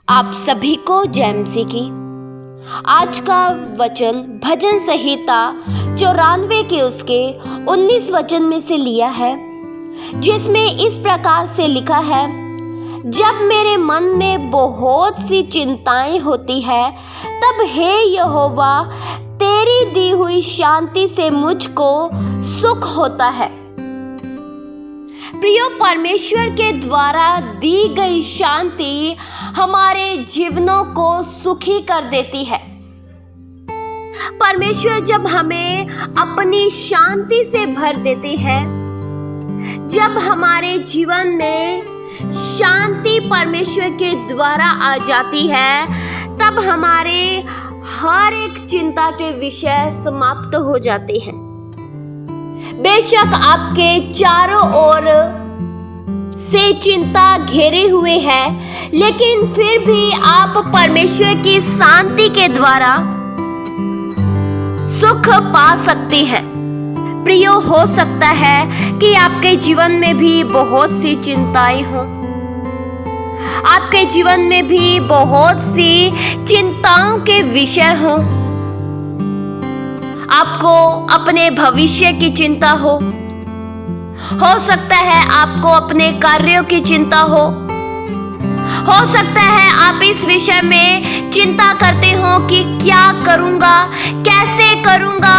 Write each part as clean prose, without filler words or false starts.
आप सभी को जय मसीह की। आज का वचन भजन संहिता 94 के उसके 19 वचन में से लिया है, जिसमें इस प्रकार से लिखा है, जब मेरे मन में बहुत सी चिंताएं होती है, तब हे यहोवा तेरी दी हुई शांति से मुझको सुख होता है। प्रियो, परमेश्वर के द्वारा दी गई शांति हमारे जीवनों को सुखी कर देती है। परमेश्वर जब हमें अपनी शांति से भर देते हैं, जब हमारे जीवन में शांति परमेश्वर के द्वारा आ जाती है, तब हमारे हर एक चिंता के विषय समाप्त हो जाते हैं। बेशक आपके चारों ओर से चिंता घेरे हुए है, लेकिन फिर भी आप परमेश्वर की शांति के द्वारा सुख पा सकते हैं। प्रियो, हो सकता है कि आपके जीवन में भी बहुत सी चिंताएं हों, आपके जीवन में भी बहुत सी चिंताओं के विषय हों। आपको अपने भविष्य की चिंता हो सकता है आपको अपने कार्यों की चिंता हो सकता है आप इस विषय में चिंता करते हो कि क्या करूंगा, कैसे करूंगा,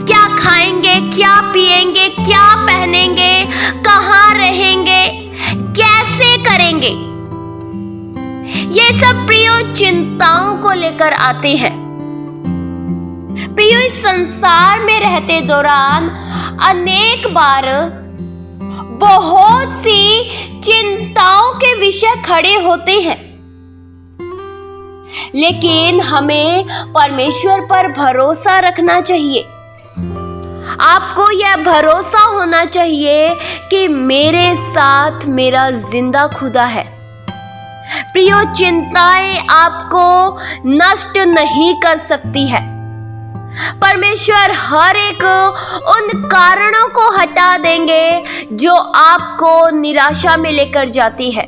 क्या खाएंगे, क्या पिएंगे, क्या पहनेंगे, कहाँ रहेंगे, कैसे करेंगे। ये सब प्रियो चिंताओं को लेकर आते हैं। प्रियो, इस संसार में रहते दौरान अनेक बार बहुत सी चिंताओं के विषय खड़े होते हैं, लेकिन हमें परमेश्वर पर भरोसा रखना चाहिए। आपको यह भरोसा होना चाहिए कि मेरे साथ मेरा जिंदा खुदा है। प्रियो, चिंताएं आपको नष्ट नहीं कर सकती है। परमेश्वर हर एक उन कारणों को हटा देंगे जो आपको निराशा में लेकर जाती है।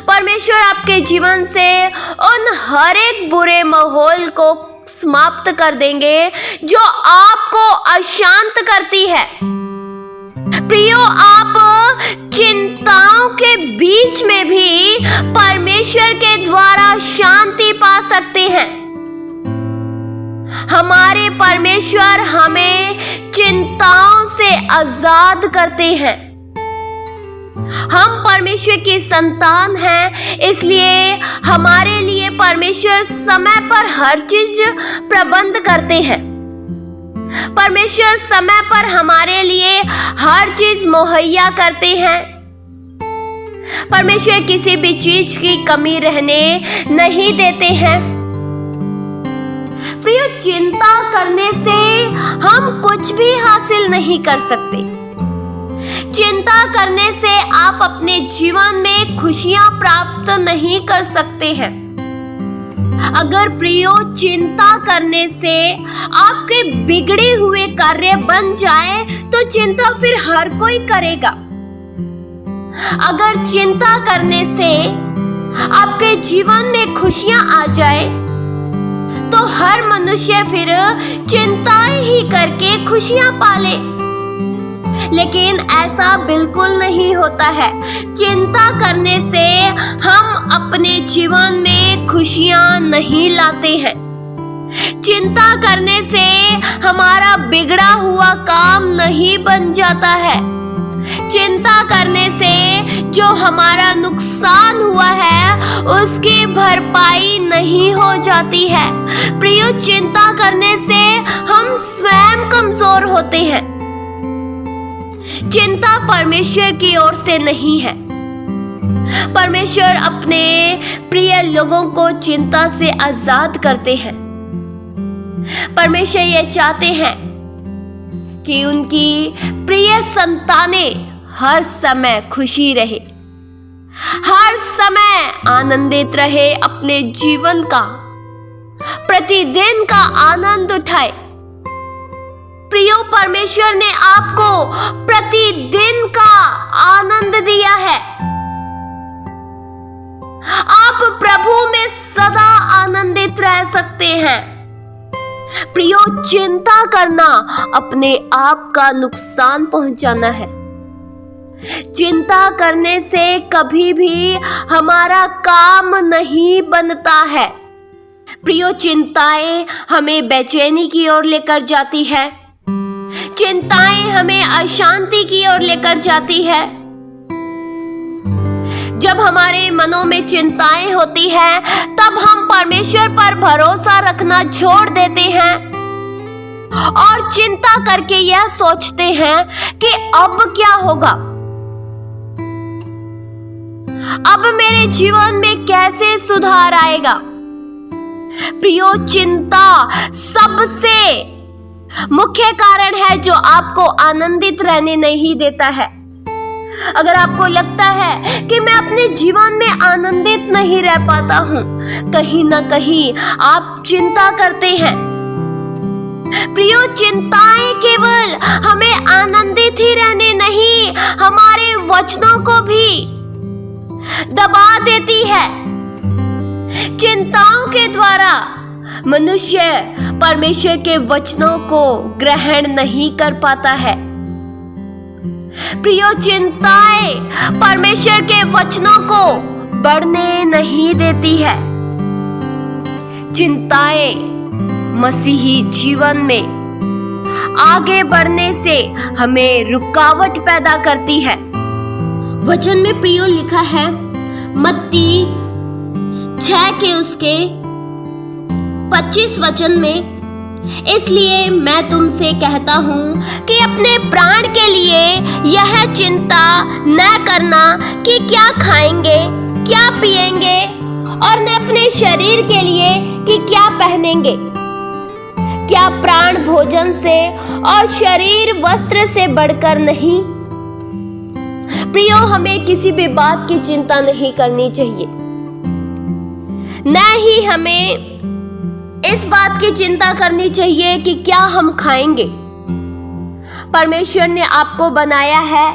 परमेश्वर आपके जीवन से उन हर एक बुरे माहौल को समाप्त कर देंगे जो आपको अशांत करती है। प्रियो, आप चिंताओं के बीच में भी परमेश्वर के द्वारा शांति पा सकते हैं। हमारे परमेश्वर हमें चिंताओं से आजाद करते हैं। हम परमेश्वर की संतान हैं, इसलिए हमारे लिए परमेश्वर समय पर हर चीज प्रबंध करते हैं। परमेश्वर समय पर हमारे लिए हर चीज मुहैया करते हैं। परमेश्वर किसी भी चीज की कमी रहने नहीं देते हैं। प्रिय, चिंता करने से हम कुछ भी हासिल नहीं कर सकते। चिंता करने से आप अपने जीवन में खुशियां प्राप्त नहीं कर सकते हैं। अगर प्रियो, चिंता करने से आपके बिगड़े हुए कार्य बन जाए तो चिंता फिर हर कोई करेगा। अगर चिंता करने से आपके जीवन में खुशियां आ जाए तो हर मनुष्य फिर चिंताएं ही करके खुशियां पाले। लेकिन ऐसा बिल्कुल नहीं होता है। चिंता करने से हम अपने जीवन में खुशियां नहीं लाते हैं। चिंता करने से हमारा बिगड़ा हुआ काम नहीं बन जाता है। चिंता करने से जो हमारा नुकसान हुआ है उसकी भरपाई नहीं हो जाती है। प्रियो, चिंता करने से हम स्वयं कमजोर होते हैं। चिंता परमेश्वर की ओर से नहीं है। परमेश्वर अपने प्रिय लोगों को चिंता से आजाद करते हैं। परमेश्वर ये चाहते हैं कि उनकी प्रिय संतानें हर समय खुशी रहे, हर समय आनंदित रहे, अपने जीवन का प्रतिदिन का आनंद उठाए। प्रियो, परमेश्वर ने आपको प्रतिदिन का आनंद दिया है। आनंदित रह सकते हैं। प्रियो, चिंता करना अपने आप का नुकसान पहुंचाना है। चिंता करने से कभी भी हमारा काम नहीं बनता है। प्रियो, चिंताएं हमें बेचैनी की ओर लेकर जाती है। चिंताएं हमें अशांति की ओर लेकर जाती है। जब हमारे मनों में चिंताएं होती हैं, तब हम परमेश्वर पर भरोसा रखना छोड़ देते हैं और चिंता करके यह सोचते हैं कि अब क्या होगा, अब मेरे जीवन में कैसे सुधार आएगा। प्रियो, चिंता सबसे मुख्य कारण है जो आपको आनंदित रहने नहीं देता है। अगर आपको लगता है कि मैं अपने जीवन में आनंदित नहीं रह पाता हूं, कहीं ना कहीं आप चिंता करते हैं। प्रियो, चिंताएं केवल हमें आनंदित ही रहने नहीं, हमारे वचनों को भी दबा देती है। चिंताओं के द्वारा मनुष्य परमेश्वर के वचनों को ग्रहण नहीं कर पाता है। प्रियो, चिंताएं परमेश्वर के वचनों को बढ़ने नहीं देती है। चिंताएं मसीही जीवन में आगे बढ़ने से हमें रुकावट पैदा करती है। वचन में प्रियो लिखा है, मत्ती 6 के उसके 25 वचन में, इसलिए मैं तुमसे कहता हूँ कि अपने प्राण के लिए यह चिंता न करना कि क्या खाएंगे, क्या पिएंगे, और न अपने शरीर के लिए कि क्या पहनेंगे। क्या प्राण भोजन से और शरीर वस्त्र से बढ़कर नहीं। प्रियो, हमें किसी भी बात की चिंता नहीं करनी चाहिए, न ही हमें इस बात की चिंता करनी चाहिए कि क्या हम खाएंगे। परमेश्वर ने आपको बनाया है,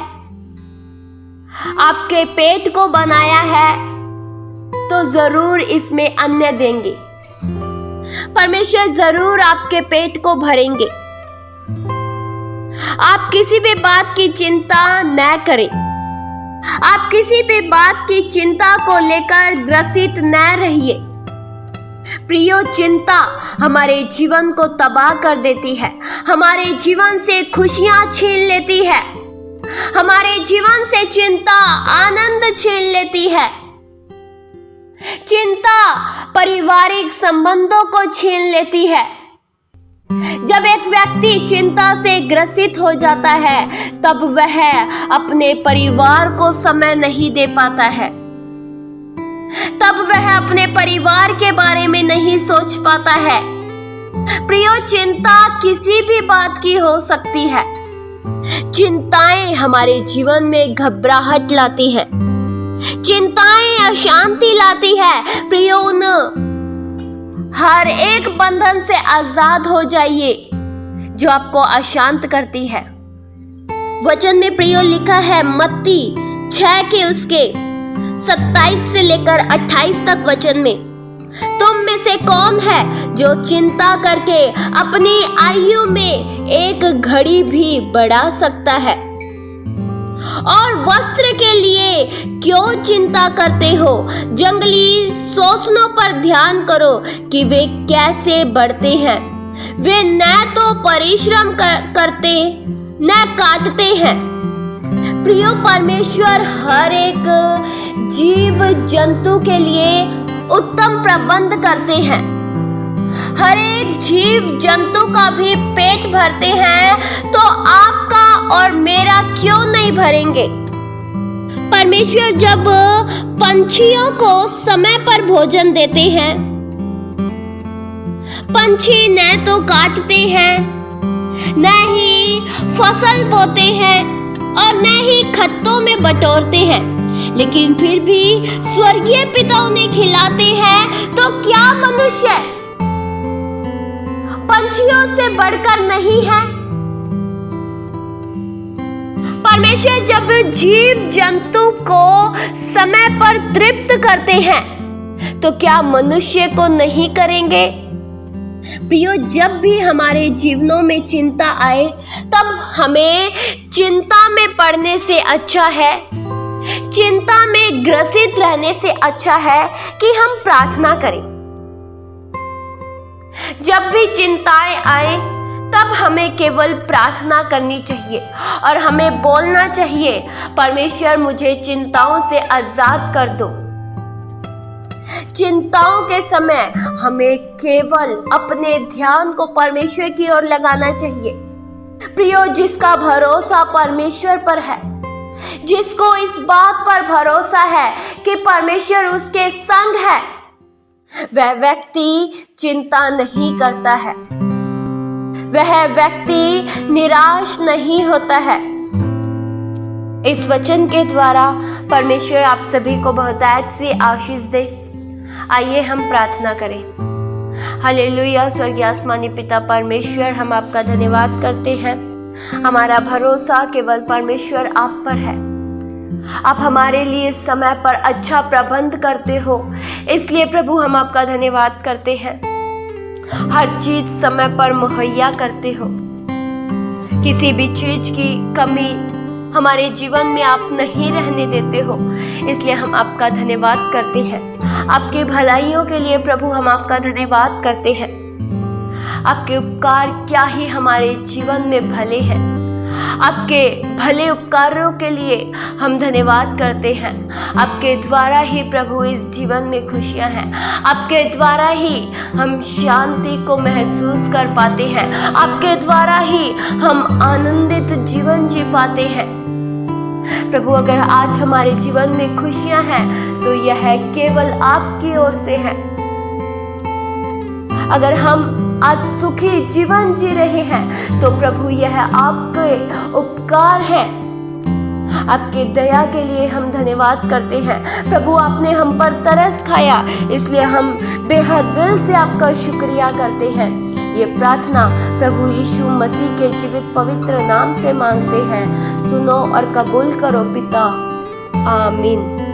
आपके पेट को बनाया है, तो जरूर इसमें अन्न देंगे। परमेश्वर जरूर आपके पेट को भरेंगे। आप किसी भी बात की चिंता न करें। आप किसी भी बात की चिंता को लेकर ग्रसित न रहिए। प्रियो, चिंता हमारे जीवन को तबाह कर देती है, हमारे जीवन से खुशियां छीन लेती है, हमारे जीवन से चिंता आनंद छीन लेती है। चिंता पारिवारिक संबंधों को छीन लेती है। जब एक व्यक्ति चिंता से ग्रसित हो जाता है, तब वह अपने परिवार को समय नहीं दे पाता है, तब वह अपने परिवार के बारे में नहीं सोच पाता है। प्रियो, चिंता किसी भी बात की हो सकती है। चिंताएं हमारे जीवन में घबराहट लाती है, चिंताएं अशांति लाती है। प्रियो, उन हर एक बंधन से आजाद हो जाइए जो आपको अशांत करती है। वचन में प्रियो लिखा है, मत्ती 6 के उसके 27 से लेकर 28 तक वचन में, तुम में से कौन है जो चिंता करके अपनी आयु में एक घड़ी भी बढ़ा सकता है। और वस्त्र के लिए क्यों चिंता करते हो। जंगली सोसनों पर ध्यान करो कि वे कैसे बढ़ते हैं। वे न तो परिश्रम करते न काटते हैं। प्रियो, परमेश्वर हर एक जीव जंतु के लिए उत्तम प्रबंध करते हैं। हर एक जीव जंतु का भी पेट भरते हैं, तो आपका और मेरा क्यों नहीं भरेंगे। परमेश्वर जब पंछियों को समय पर भोजन देते हैं, पंछी न तो काटते हैं, न ही फसल बोते हैं और न ही खत्तों में बटोरते हैं, लेकिन फिर भी स्वर्गीय पिता उन्हें खिलाते हैं। तो क्या मनुष्य पंछियों से बढ़कर नहीं है। परमेश्वर जब जीव जंतु को समय पर तृप्त करते हैं, तो क्या मनुष्य को नहीं करेंगे? प्रियो, जब भी हमारे जीवनों में चिंता आए, तब हमें चिंता में पड़ने से अच्छा है, चिंता में ग्रसित रहने से अच्छा है कि हम प्रार्थना करें। जब भी चिंताएं आए, तब हमें केवल प्रार्थना करनी चाहिए और हमें बोलना चाहिए, परमेश्वर मुझे चिंताओं से आजाद कर दो। चिंताओं के समय हमें केवल अपने ध्यान को परमेश्वर की ओर लगाना चाहिए। प्रियो, जिसका भरोसा परमेश्वर पर है, जिसको इस बात पर भरोसा है कि परमेश्वर उसके संग है, वह व्यक्ति चिंता नहीं करता है, वह व्यक्ति निराश नहीं होता है। इस वचन के द्वारा परमेश्वर आप सभी को बहुतायत से आशीष दे। आइए हम प्रार्थना करें। हालेलुया। स्वर्गीय आसमानी पिता परमेश्वर, हम आपका धन्यवाद करते हैं। हमारा भरोसा केवल परमेश्वर आप पर है। आप हमारे लिए समय पर अच्छा प्रबंध करते हो, इसलिए प्रभु हम आपका धन्यवाद करते हैं। हर चीज समय पर मुहैया करते हो, किसी भी चीज की कमी हमारे जीवन में आप नहीं रहने देते हो, इसलिए हम आपका धन्यवाद करते हैं। आपकी भलाइयों के लिए प्रभु हम आपका धन्यवाद करते हैं। आपके उपकार क्या ही हमारे जीवन में भले हैं। आपके भले उपकारों के लिए हम धन्यवाद करते हैं। आपके द्वारा ही प्रभु इस जीवन में खुशियां हैं। आपके द्वारा ही हम शांति को महसूस कर पाते हैं। आपके द्वारा ही हम आनंदित जीवन जी पाते हैं। प्रभु, अगर आज हमारे जीवन में खुशियां हैं तो यह केवल आपकी ओर से है। अगर हम आज सुखी जीवन जी रहे हैं तो प्रभु यह आपके उपकार है। आपकी दया के लिए हम धन्यवाद करते हैं। प्रभु, आपने हम पर तरस खाया, इसलिए हम बेहद दिल से आपका शुक्रिया करते हैं। ये प्रार्थना प्रभु यीशु मसीह के जीवित पवित्र नाम से मांगते हैं। सुनो और कबूल करो पिता। आमीन।